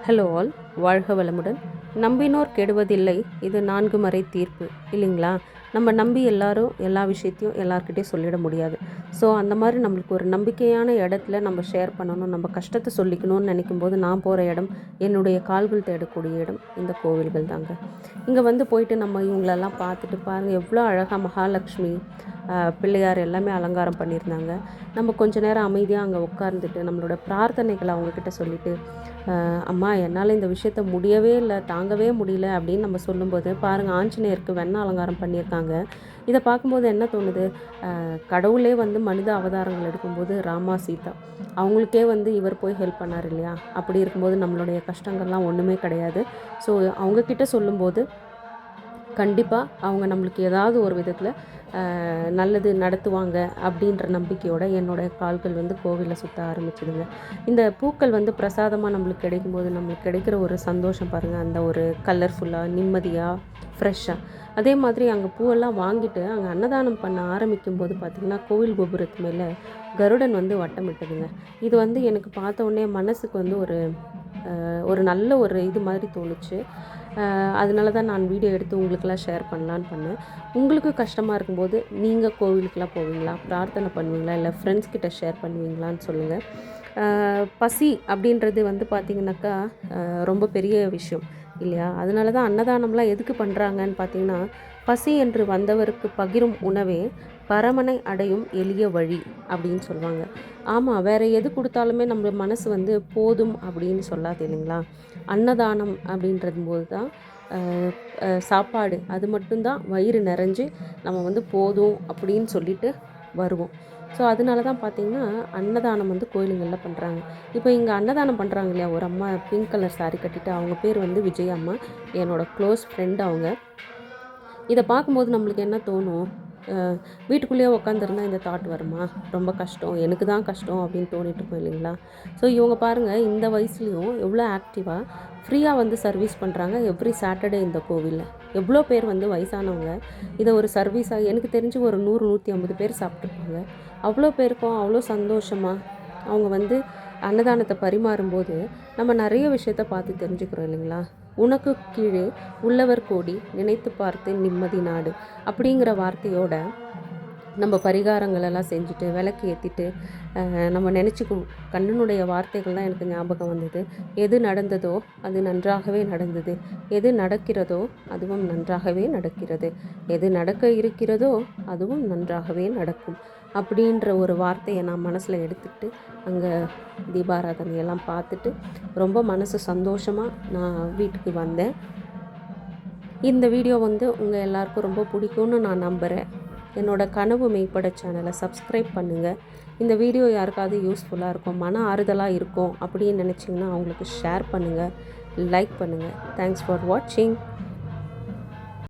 Hello all, வாழ்க வளமுடன். நம்பினோர் கெடுவதில்லை, இது 4 மறை தீர்ப்பு இல்லைங்களா? நம்ம நம்பி எல்லாரும் எல்லா விஷயத்தையும் எல்லாருக்கிட்டையும் சொல்லிட முடியாது. ஸோ அந்த மாதிரி நம்மளுக்கு ஒரு நம்பிக்கையான இடத்துல நம்ம ஷேர் பண்ணணும், நம்ம கஷ்டத்தை சொல்லிக்கணும்னு நினைக்கும்போது நான் போகிற இடம், என்னுடைய கால்கள் தேடக்கூடிய இடம் இந்த கோவில்கள் தாங்க. இங்கே வந்து போயிட்டு நம்ம இவங்களெல்லாம் பார்த்துட்டு பாருங்கள், எவ்வளோ அழகாக மகாலட்சுமி பிள்ளையார் எல்லாமே அலங்காரம் பண்ணியிருந்தாங்க. நம்ம கொஞ்ச நேரம் அமைதியாக அங்கே உட்கார்ந்துட்டு நம்மளோட பிரார்த்தனைகளை அவங்கக்கிட்ட சொல்லிவிட்டு, அம்மா என்னால் இந்த விஷயத்த முடியவே இல்லை, தாங்கவே முடியல அப்படின்னு நம்ம சொல்லும்போது பாருங்கள், ஆஞ்சநேயருக்கு வெண்ணெய் அலங்காரம் பண்ணியிருக்காங்க. இதை பார்க்கும்போது என்ன தோணுது, கடவுளே வந்து மனித அவதாரங்கள் எடுக்கும்போது ராமா சீதா அவங்களுக்கே வந்து இவர் போய் ஹெல்ப் பண்ணார் இல்லையா? அப்படி இருக்கும்போது நம்மளுடைய கஷ்டங்கள்லாம் ஒன்றுமே கிடையாது. ஸோ அவங்கக்கிட்ட சொல்லும்போது கண்டிப்பாக அவங்க நம்மளுக்கு ஏதாவது ஒரு விதத்தில் நல்லது நடத்துவாங்க அப்படின்ற நம்பிக்கையோட என்னோடய கால்கள் வந்து கோவிலில் சுற்ற ஆரம்பிச்சிடுங்க. இந்த பூக்கள் வந்து பிரசாதமாக நம்மளுக்கு கிடைக்கும்போது நம்மளுக்கு கிடைக்கிற ஒரு சந்தோஷம் பாருங்கள், அந்த ஒரு கலர்ஃபுல்லாக நிம்மதியாக ஃப்ரெஷ்ஷாக. அதே மாதிரி அங்கே பூவெல்லாம் வாங்கிட்டு அங்கே அன்னதானம் பண்ண ஆரம்பிக்கும் போது பார்த்திங்கன்னா கோவில் கோபுரத்து மேலே கருடன் வந்து வட்டமிட்டதுங்க. இது வந்து எனக்கு பார்த்த உடனே மனசுக்கு வந்து ஒரு நல்ல ஒரு இது மாதிரி தோணுச்சு. அதனால தான் நான் வீடியோ எடுத்து உங்களுக்கெல்லாம் ஷேர் பண்ணலான்னு பண்ணேன். உங்களுக்கு கஷ்டமாக இருக்கும்போது நீங்கள் கோவிலுக்கெலாம் போவீங்களா, பிரார்த்தனை பண்ணுவீங்களா, இல்லை ஃப்ரெண்ட்ஸ் கிட்ட ஷேர் பண்ணுவீங்களான்னு சொல்லுங்கள். பசி அப்படின்றது வந்து பார்த்திங்கனாக்கா ரொம்ப பெரிய விஷயம் இல்லையா? அதனால தான் அன்னதானம்லாம் எதுக்கு பண்ணுறாங்கன்னு பார்த்திங்கன்னா, பசி என்று வந்தவருக்கு பகிரும் உணவே பரமனை அடையும் எளிய வழி அப்படின்னு சொல்லுவாங்க. ஆமாம், வேறு எது கொடுத்தாலுமே நம்ம மனசு வந்து போதும் அப்படின்னு சொல்லாது இல்லைங்களா? அன்னதானம் அப்படின்றது போது தான் சாப்பாடு அது மட்டும்தான் வயிறு நிறைஞ்சு நம்ம வந்து போதும் அப்படின்னு சொல்லிட்டு வருவோம். ஸோ அதனால தான் பார்த்திங்கன்னா அன்னதானம் வந்து கோயிலுங்களில் பண்ணுறாங்க. இப்போ இங்கே அன்னதானம் பண்ணுறாங்க இல்லையா, ஒரு அம்மா பிங்க் கலர் சாரீ கட்டிட்டு, அவங்க பேர் வந்து விஜய் அம்மா, என்னோடய க்ளோஸ் ஃப்ரெண்ட் அவங்க. இதை பார்க்கும்போது நம்மளுக்கு என்ன தோணும், வீட்டுக்குள்ளேயே உட்காந்துருந்தா இந்த தாட் வருமா, ரொம்ப கஷ்டம், எனக்கு தான் கஷ்டம் அப்படின்னு தோணிட்டு இருக்கோம் இல்லைங்களா? ஸோ இவங்க பாருங்கள், இந்த வயசுலேயும் எவ்வளோ ஆக்டிவாக ஃப்ரீயாக வந்து சர்வீஸ் பண்ணுறாங்க எவ்ரி சாட்டர்டே இந்த கோவிலில். எவ்வளோ பேர் வந்து வயசானவங்க இதை ஒரு சர்வீஸாக, எனக்கு தெரிஞ்சு ஒரு 100-150 பேர் சாப்பிட்ருப்பாங்க. அவ்வளோ பேருக்கும் அவ்வளோ சந்தோஷமாக அவங்க வந்து அன்னதானத்தை பரிமாறும்போது நம்ம நிறைய விஷயத்த பார்த்து தெரிஞ்சுக்கிறோம் இல்லைங்களா? உனக்கு கீழே உள்ளவர் கோடி நினைத்து பார்த்து நிம்மதி நாடு அப்படிங்கிற வார்த்தையோட நம்ம பரிகாரங்களெல்லாம் செஞ்சுட்டு விளக்கு ஏற்றிட்டு நம்ம நினச்சிக்குவோம். கண்ணனுடைய வார்த்தைகள் தான் எனக்கு ஞாபகம் வந்தது. எது நடந்ததோ அது நன்றாகவே நடந்தது, எது நடக்கிறதோ அதுவும் நன்றாகவே நடக்கிறது, எது நடக்க இருக்கிறதோ அதுவும் நன்றாகவே நடக்கும் அப்படின்ற ஒரு வார்த்தையை நான் மனசில் எடுத்துக்கிட்டு அங்கே தீபாராதனையெல்லாம் பார்த்துட்டு ரொம்ப மனசு சந்தோஷமாக நான் வீட்டுக்கு வந்தேன். இந்த வீடியோ வந்து உங்கள் எல்லாருக்கும் ரொம்ப பிடிக்கும்னு நான் நம்புகிறேன். என்னோடய கனவு மெய்ப்பட சேனலை சப்ஸ்கிரைப் பண்ணுங்கள். இந்த வீடியோ யாருக்காவது யூஸ்ஃபுல்லாக இருக்கும், மன ஆறுதலாக இருக்கும் அப்படின்னு நினச்சிங்கன்னா அவங்களுக்கு ஷேர் பண்ணுங்கள், லைக் பண்ணுங்கள். தேங்க்ஸ் ஃபார் வாட்சிங்.